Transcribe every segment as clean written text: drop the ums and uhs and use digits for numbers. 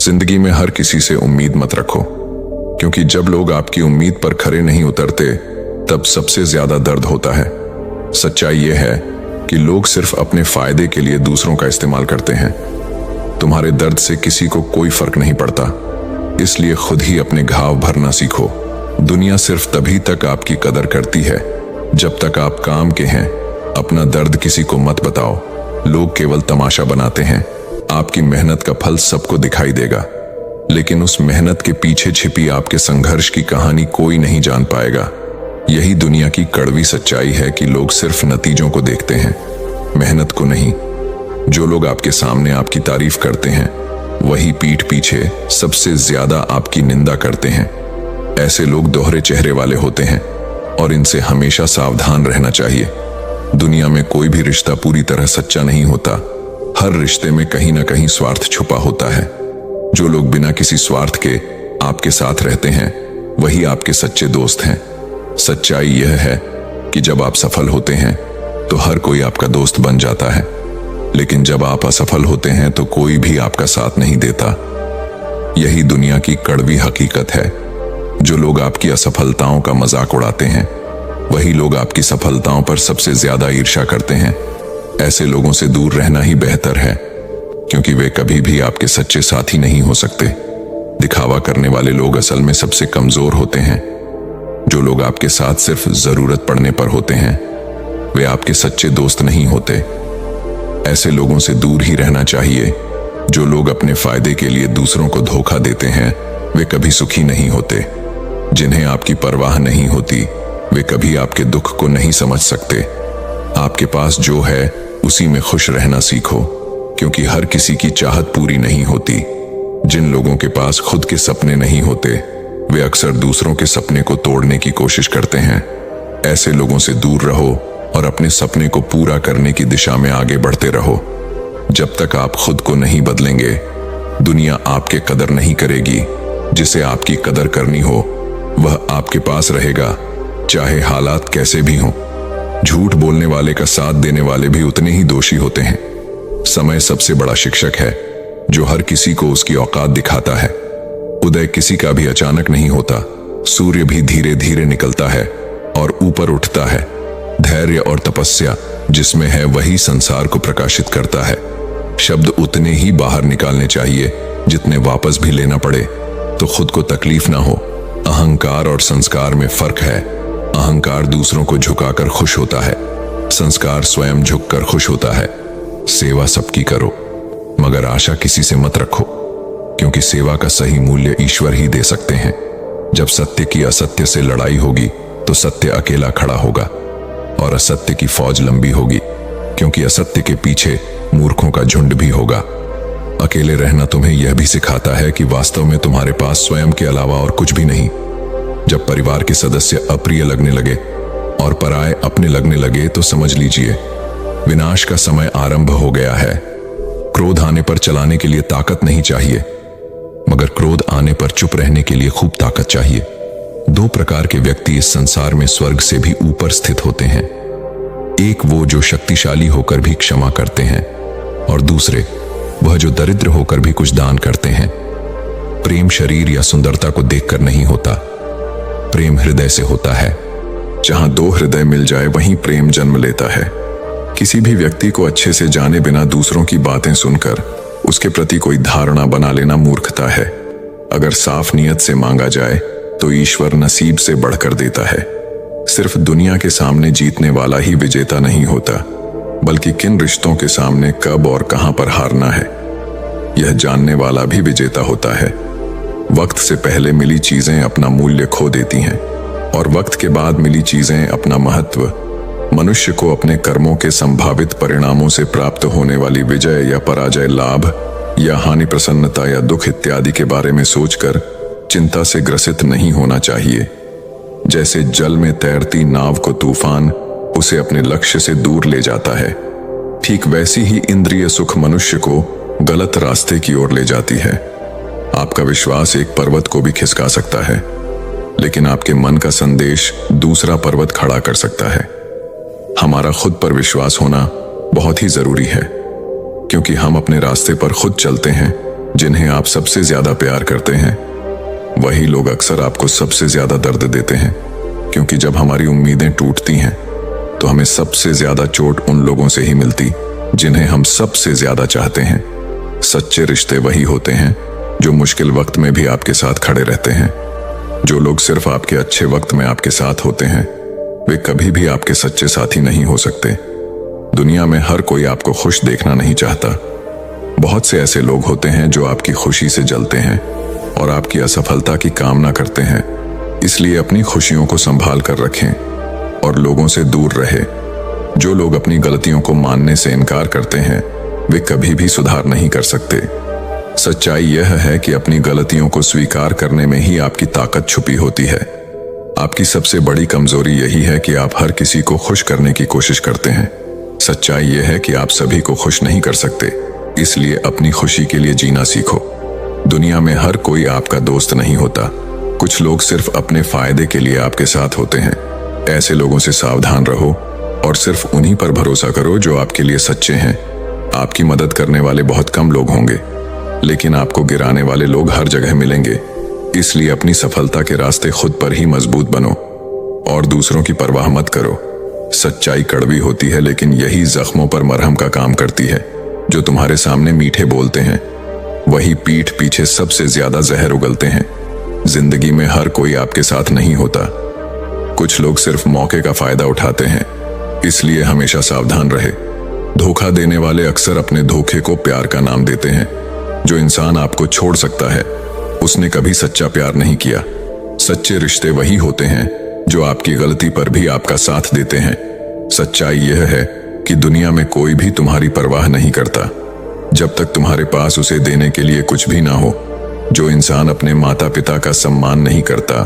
जिंदगी में हर किसी से उम्मीद मत रखो, क्योंकि जब लोग आपकी उम्मीद पर खरे नहीं उतरते तब सबसे ज्यादा दर्द होता है। सच्चाई यह है कि लोग सिर्फ अपने फायदे के लिए दूसरों का इस्तेमाल करते हैं। तुम्हारे दर्द से किसी को कोई फर्क नहीं पड़ता, इसलिए खुद ही अपने घाव भरना सीखो। दुनिया सिर्फ तभी तक आपकी कदर करती है जब तक आप काम के हैं। अपना दर्द किसी को मत बताओ, लोग केवल तमाशा बनाते हैं। आपकी मेहनत का फल सबको दिखाई देगा, लेकिन उस मेहनत के पीछे छिपी आपके संघर्ष की कहानी कोई नहीं जान पाएगा। यही दुनिया की कड़वी सच्चाई है कि लोग सिर्फ नतीजों को देखते हैं, मेहनत को नहीं। जो लोग आपके सामने आपकी तारीफ करते हैं वही पीठ पीछे सबसे ज्यादा आपकी निंदा करते हैं। ऐसे लोग दोहरे चेहरे वाले होते हैं और इनसे हमेशा सावधान रहना चाहिए। दुनिया में कोई भी रिश्ता पूरी तरह सच्चा नहीं होता। हर रिश्ते में कहीं ना कहीं स्वार्थ छुपा होता है। जो लोग बिना किसी स्वार्थ के आपके साथ रहते हैं वही आपके सच्चे दोस्त हैं। सच्चाई यह है कि जब आप सफल होते हैं तो हर कोई आपका दोस्त बन जाता है, लेकिन जब आप असफल होते हैं तो कोई भी आपका साथ नहीं देता। यही दुनिया की कड़वी हकीकत है। जो लोग आपकी असफलताओं का मजाक उड़ाते हैं वही लोग आपकी सफलताओं पर सबसे ज्यादा ईर्ष्या करते हैं। ऐसे लोगों से दूर रहना ही बेहतर है, क्योंकि वे कभी भी आपके सच्चे साथी नहीं हो सकते। दिखावा करने वाले लोग असल में सबसे कमजोर होते हैं। जो लोग आपके साथ सिर्फ जरूरत पड़ने पर होते हैं वे आपके सच्चे दोस्त नहीं होते। ऐसे लोगों से दूर ही रहना चाहिए। जो लोग अपने फायदे के लिए दूसरों को धोखा देते हैं वे कभी सुखी नहीं होते। जिन्हें आपकी परवाह नहीं होती वे कभी आपके दुख को नहीं समझ सकते। आपके पास जो है उसी में खुश रहना सीखो, क्योंकि हर किसी की चाहत पूरी नहीं होती। जिन लोगों के पास खुद के सपने नहीं होते वे अक्सर दूसरों के सपने को तोड़ने की कोशिश करते हैं। ऐसे लोगों से दूर रहो और अपने सपने को पूरा करने की दिशा में आगे बढ़ते रहो। जब तक आप खुद को नहीं बदलेंगे दुनिया आपके कदर नहीं करेगी। जिसे आपकी कदर करनी हो वह आपके पास रहेगा, चाहे हालात कैसे भी हों। झूठ बोलने वाले का साथ देने वाले भी उतने ही दोषी होते हैं। समय सबसे बड़ा शिक्षक है जो हर किसी को उसकी औकात दिखाता है। उदय किसी का भी अचानक नहीं होता, सूर्य भी धीरे धीरे निकलता है और ऊपर उठता है। धैर्य और तपस्या जिसमें है वही संसार को प्रकाशित करता है। शब्द उतने ही बाहर निकालने चाहिए जितने वापस भी लेना पड़े, तो खुद को तकलीफ ना हो। अहंकार और संस्कार में फर्क है। अहंकार दूसरों को झुकाकर खुश होता है, संस्कार स्वयं झुककर खुश होता है। सेवा सबकी करो, मगर आशा किसी से मत रखो, क्योंकि सेवा का सही मूल्य ईश्वर ही दे सकते हैं। जब सत्य की असत्य से लड़ाई होगी तो सत्य अकेला खड़ा होगा और असत्य की फौज लंबी होगी, क्योंकि असत्य के पीछे मूर्खों का झुंड भी होगा। अकेले रहना तुम्हें यह भी सिखाता है कि वास्तव में तुम्हारे पास स्वयं के अलावा और कुछ भी नहीं। जब परिवार के सदस्य अप्रिय लगने लगे और पराये अपने लगने लगे तो समझ लीजिए विनाश का समय आरंभ हो गया है। क्रोध आने पर चलाने के लिए ताकत नहीं चाहिए, मगर क्रोध आने पर चुप रहने के लिए खूब ताकत चाहिए। दो प्रकार के व्यक्ति इस संसार में स्वर्ग से भी ऊपर स्थित होते हैं। एक वो जो शक्तिशाली होकर भी क्षमा करते हैं, और दूसरे वह जो दरिद्र होकर भी कुछ दान करते हैं। प्रेम शरीर या सुंदरता को देखकर नहीं होता, प्रेम हृदय से होता है। जहां दो हृदय मिल जाए वहीं प्रेम जन्म लेता है। किसी भी व्यक्ति को अच्छे से जाने बिना दूसरों की बातें सुनकर उसके प्रति कोई धारणा बना लेना मूर्खता है। अगर साफ नियत से मांगा जाए तो ईश्वर नसीब से बढ़कर देता है। सिर्फ दुनिया के सामने जीतने वाला ही विजेता नहीं होता, बल्कि किन रिश्तों के सामने कब और कहां पर हारना है यह जानने वाला भी विजेता होता है। वक्त से पहले मिली चीजें अपना मूल्य खो देती हैं और वक्त के बाद मिली चीजें अपना महत्व। मनुष्य को अपने कर्मों के संभावित परिणामों से प्राप्त होने वाली विजय या पराजय, लाभ या हानि, प्रसन्नता या दुख इत्यादि के बारे में सोचकर चिंता से ग्रसित नहीं होना चाहिए। जैसे जल में तैरती नाव को तूफान उसे अपने लक्ष्य से दूर ले जाता है, ठीक वैसी ही इंद्रिय सुख मनुष्य को गलत रास्ते की ओर ले जाती है। आपका विश्वास एक पर्वत को भी खिसका सकता है, लेकिन आपके मन का संदेश दूसरा पर्वत खड़ा कर सकता है। हमारा खुद पर विश्वास होना बहुत ही जरूरी है, क्योंकि हम अपने रास्ते पर खुद चलते हैं, जिन्हें आप सबसे ज्यादा प्यार करते हैं, वही लोग अक्सर आपको सबसे ज्यादा दर्द देते हैं। क्योंकि जब हमारी उम्मीदें टूटती हैं तो हमें सबसे ज्यादा चोट उन लोगों से ही मिलती जिन्हें हम सबसे ज्यादा चाहते हैं। सच्चे रिश्ते वही होते हैं जो मुश्किल वक्त में भी आपके साथ खड़े रहते हैं। जो लोग सिर्फ आपके अच्छे वक्त में आपके साथ होते हैं, वे कभी भी आपके सच्चे साथी नहीं हो सकते। दुनिया में हर कोई आपको खुश देखना नहीं चाहता। बहुत से ऐसे लोग होते हैं जो आपकी खुशी से जलते हैं और आपकी असफलता की कामना करते हैं। इसलिए अपनी खुशियों को संभाल कर रखें और लोगों से दूर रहे। जो लोग अपनी गलतियों को मानने से इनकार करते हैं, वे कभी भी सुधार नहीं कर सकते। सच्चाई यह है कि अपनी गलतियों को स्वीकार करने में ही आपकी ताकत छुपी होती है। आपकी सबसे बड़ी कमजोरी यही है कि आप हर किसी को खुश करने की कोशिश करते हैं। सच्चाई यह है कि आप सभी को खुश नहीं कर सकते, इसलिए अपनी खुशी के लिए जीना सीखो। दुनिया में हर कोई आपका दोस्त नहीं होता। कुछ लोग सिर्फ अपने फायदे के लिए आपके साथ होते हैं। ऐसे लोगों से सावधान रहो और सिर्फ उन्हीं पर भरोसा करो जो आपके लिए सच्चे हैं। आपकी मदद करने वाले बहुत कम लोग होंगे, लेकिन आपको गिराने वाले लोग हर जगह मिलेंगे। इसलिए अपनी सफलता के रास्ते खुद पर ही मजबूत बनो और दूसरों की परवाह मत करो। सच्चाई कड़वी होती है, लेकिन यही जख्मों पर मरहम का काम करती है। जो तुम्हारे सामने मीठे बोलते हैं, वही पीठ पीछे सबसे ज्यादा जहर उगलते हैं। जिंदगी में हर कोई आपके साथ नहीं होता। कुछ लोग सिर्फ मौके का फायदा उठाते हैं, इसलिए हमेशा सावधान रहे। धोखा देने वाले अक्सर अपने धोखे को प्यार का नाम देते हैं। जो इंसान आपको छोड़ सकता है, उसने कभी सच्चा प्यार नहीं किया। सच्चे रिश्ते वही होते हैं जो आपकी गलती पर भी आपका साथ देते हैं। सच्चाई यह है कि दुनिया में कोई भी तुम्हारी परवाह नहीं करता जब तक तुम्हारे पास उसे देने के लिए कुछ भी ना हो। जो इंसान अपने माता पिता का सम्मान नहीं करता,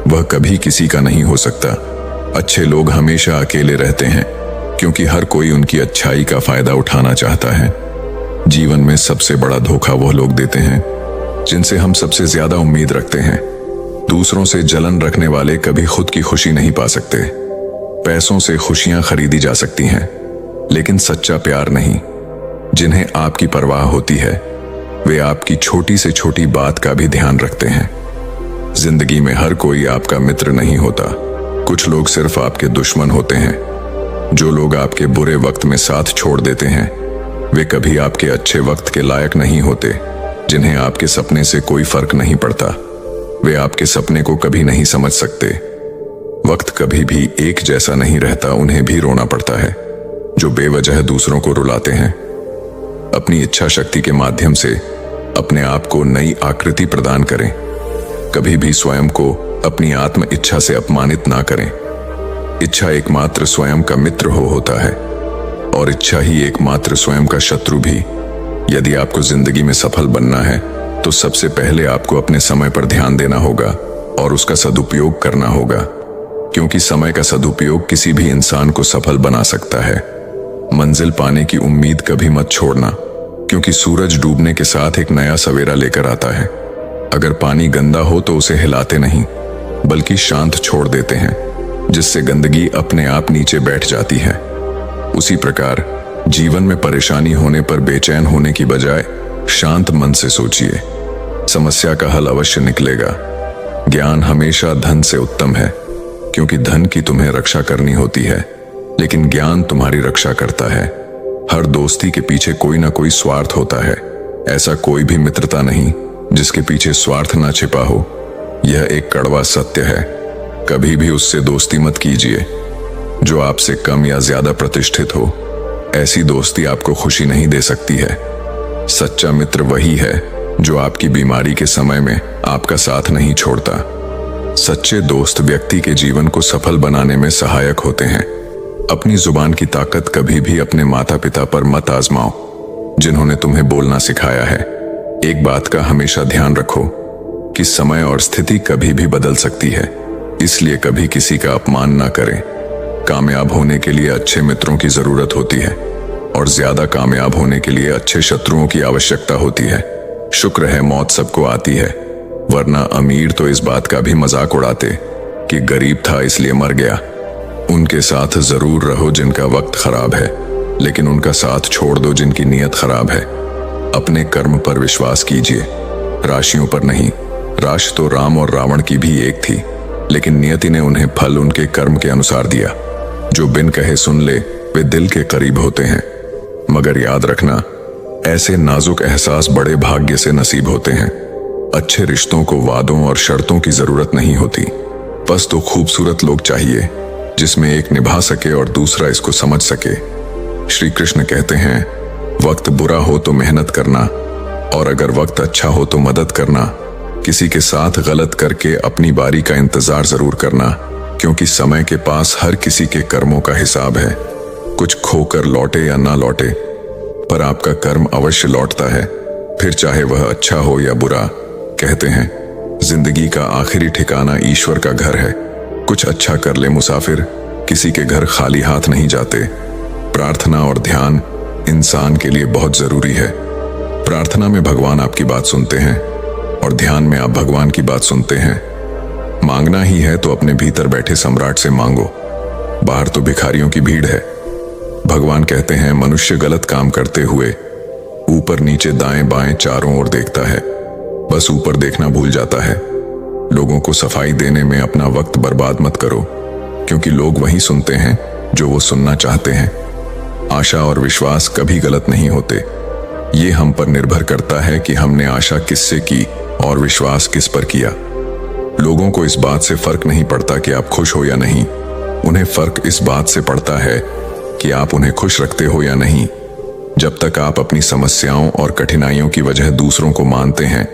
वह कभी किसी का नहीं हो सकता। अच्छे लोग हमेशा अकेले रहते हैं क्योंकि हर कोई उनकी अच्छाई का फायदा उठाना चाहता है। जीवन में सबसे बड़ा धोखा वह लोग देते हैं जिनसे हम सबसे ज्यादा उम्मीद रखते हैं। दूसरों से जलन रखने वाले कभी खुद की खुशी नहीं पा सकते। पैसों से खुशियां खरीदी जा सकती हैं, लेकिन सच्चा प्यार नहीं। जिन्हें आपकी परवाह होती है, वे आपकी छोटी से छोटी बात का भी ध्यान रखते हैं। जिंदगी में हर कोई आपका मित्र नहीं होता। कुछ लोग सिर्फ आपके दुश्मन होते हैं। जो लोग आपके बुरे वक्त में साथ छोड़ देते हैं, वे कभी आपके अच्छे वक्त के लायक नहीं होते। जिन्हें आपके सपने से कोई फर्क नहीं पड़ता, वे आपके सपने को कभी नहीं समझ सकते। वक्त कभी भी एक जैसा नहीं रहता, उन्हें भी रोना पड़ता है। जो बेवजह दूसरों को रुलाते हैं, अपनी इच्छा शक्ति के माध्यम से अपने आप को नई आकृति प्रदान करें। कभी भी स्वयं को अपनी आत्म इच्छा से अपमानित ना करें। इच्छा एकमात्र स्वयं का मित्र होता है और इच्छा ही एकमात्र स्वयं का शत्रु भी। यदि आपको जिंदगी में सफल बनना है तो सबसे पहले आपको अपने समय पर ध्यान देना होगा और उसका सदुपयोग करना होगा, क्योंकि समय का सदुपयोग किसी भी इंसान को सफल बना सकता है। मंजिल पाने की उम्मीद कभी मत छोड़ना, क्योंकि सूरज डूबने के साथ एक नया सवेरा लेकर आता है। अगर पानी गंदा हो तो उसे हिलाते नहीं, बल्कि शांत छोड़ देते हैं, जिससे गंदगी अपने आप नीचे बैठ जाती है। उसी प्रकार जीवन में परेशानी होने पर बेचैन होने की बजाय शांत मन से सोचिए। समस्या का हल अवश्य निकलेगा। ज्ञान हमेशा धन से उत्तम है, क्योंकि धन की तुम्हें रक्षा करनी होती है, लेकिन ज्ञान तुम्हारी रक्षा करता है। हर दोस्ती के पीछे कोई ना कोई स्वार्थ होता है। ऐसा कोई भी मित्रता नहीं जिसके पीछे स्वार्थ ना छिपा हो। यह एक कड़वा सत्य है। कभी भी उससे दोस्ती मत कीजिए जो आपसे कम या ज्यादा प्रतिष्ठित हो। ऐसी दोस्ती आपको खुशी नहीं दे सकती है। सच्चा मित्र वही है जो आपकी बीमारी के समय में आपका साथ नहीं छोड़ता। सच्चे दोस्त व्यक्ति के जीवन को सफल बनाने में सहायक होते हैं। अपनी जुबान की ताकत कभी भी अपने माता पिता पर मत आजमाओ, जिन्होंने तुम्हें बोलना सिखाया है। एक बात का हमेशा ध्यान रखो कि समय और स्थिति कभी भी बदल सकती है, इसलिए कभी किसी का अपमान ना करें। कामयाब होने के लिए अच्छे मित्रों की जरूरत होती है और ज्यादा कामयाब होने के लिए अच्छे शत्रुओं की आवश्यकता होती है। शुक्र है मौत सबको आती है, वरना अमीर तो इस बात का भी मजाक उड़ाते कि गरीब था इसलिए मर गया। उनके साथ जरूर रहो जिनका वक्त खराब है, लेकिन उनका साथ छोड़ दो जिनकी नीयत खराब है। अपने कर्म पर विश्वास कीजिए, राशियों पर नहीं। राशि तो राम और रावण की भी एक थी, लेकिन नियति ने उन्हें फल उनके कर्म के अनुसार दिया। जो बिन कहे सुन ले वे दिल के करीब होते हैं, मगर याद रखना, ऐसे नाजुक एहसास बड़े भाग्य से नसीब होते हैं। अच्छे रिश्तों को वादों और शर्तों की जरूरत नहीं होती, बस तो खूबसूरत लोग चाहिए जिसमें एक निभा सके और दूसरा इसको समझ सके। श्री कृष्ण कहते हैं, वक्त बुरा हो तो मेहनत करना, और अगर वक्त अच्छा हो तो मदद करना। किसी के साथ गलत करके अपनी बारी का इंतजार जरूर करना, क्योंकि समय के पास हर किसी के कर्मों का हिसाब है। कुछ खोकर लौटे या ना लौटे, पर आपका कर्म अवश्य लौटता है, फिर चाहे वह अच्छा हो या बुरा। कहते हैं, जिंदगी का आखिरी ठिकाना ईश्वर का घर है। कुछ अच्छा कर ले मुसाफिर, किसी के घर खाली हाथ नहीं जाते। प्रार्थना और ध्यान इंसान के लिए बहुत जरूरी है। प्रार्थना में भगवान आपकी बात सुनते हैं और ध्यान में आप भगवान की बात सुनते हैं। मांगना ही है तो अपने भीतर बैठे सम्राट से मांगो, बाहर तो भिखारियों की भीड़ है। भगवान कहते हैं, मनुष्य गलत काम करते हुए ऊपर नीचे दाएं बाएं चारों ओर देखता है, बस ऊपर देखना भूल जाता है। लोगों को सफाई देने में अपना वक्त बर्बाद मत करो, क्योंकि लोग वही सुनते हैं जो वो सुनना चाहते हैं। आशा और विश्वास कभी गलत नहीं होते। ये हम पर निर्भर करता है कि हमने आशा किससे की और विश्वास किस पर किया। लोगों को इस बात से फर्क नहीं पड़ता कि आप खुश हो या नहीं, उन्हें फर्क इस बात से पड़ता है कि आप उन्हें खुश रखते हो या नहीं। जब तक आप अपनी समस्याओं और कठिनाइयों की वजह दूसरों को मानते हैं,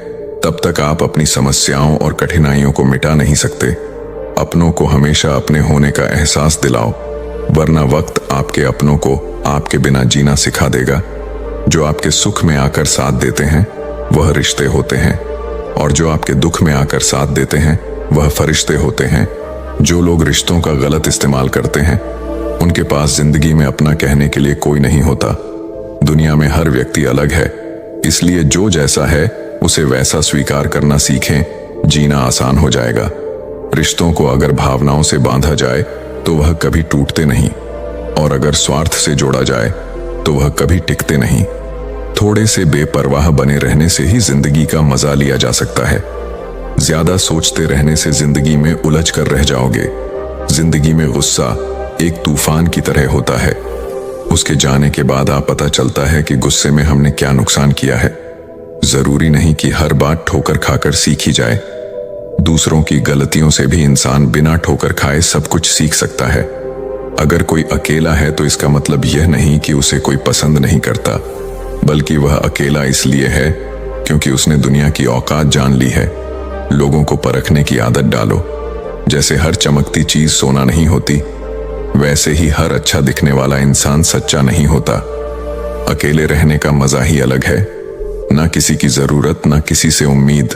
तब तक आप अपनी समस्याओं और कठिनाइयों को मिटा नहीं सकते। अपनों को हमेशा अपने होने का एहसास दिलाओ, वरना वक्त आपके अपनों को आपके बिना जीना सिखा देगा। जो आपके सुख में आकर साथ देते हैं वह रिश्ते होते हैं, और जो आपके दुख में आकर साथ देते हैं वह फरिश्ते होते हैं। जो लोग रिश्तों का गलत इस्तेमाल करते हैं, उनके पास जिंदगी में अपना कहने के लिए कोई नहीं होता। दुनिया में हर व्यक्ति अलग है, इसलिए जो जैसा है उसे वैसा स्वीकार करना सीखें, जीना आसान हो जाएगा। रिश्तों को अगर भावनाओं से बांधा जाए तो वह कभी टूटते नहीं, और अगर स्वार्थ से जोड़ा जाए तो वह कभी टिकते नहीं। थोड़े से बेपरवाह बने रहने से ही जिंदगी का मजा लिया जा सकता है। ज्यादा सोचते रहने से जिंदगी में उलझ कर रह जाओगे। जिंदगी में गुस्सा एक तूफान की तरह होता है, उसके जाने के बाद आप पता चलता है कि गुस्से में हमने क्या नुकसान किया है। जरूरी नहीं कि हर बात ठोकर खाकर सीखी जाए। दूसरों की गलतियों से भी इंसान बिना ठोकर खाए सब कुछ सीख सकता है। अगर कोई अकेला है तो इसका मतलब यह नहीं कि उसे कोई पसंद नहीं करता, बल्कि वह अकेला इसलिए है क्योंकि उसने दुनिया की औकात जान ली है। लोगों को परखने की आदत डालो। जैसे हर चमकती चीज सोना नहीं होती, वैसे ही हर अच्छा दिखने वाला इंसान सच्चा नहीं होता। अकेले रहने का मजा ही अलग है। ना किसी की जरूरत, ना किसी से उम्मीद।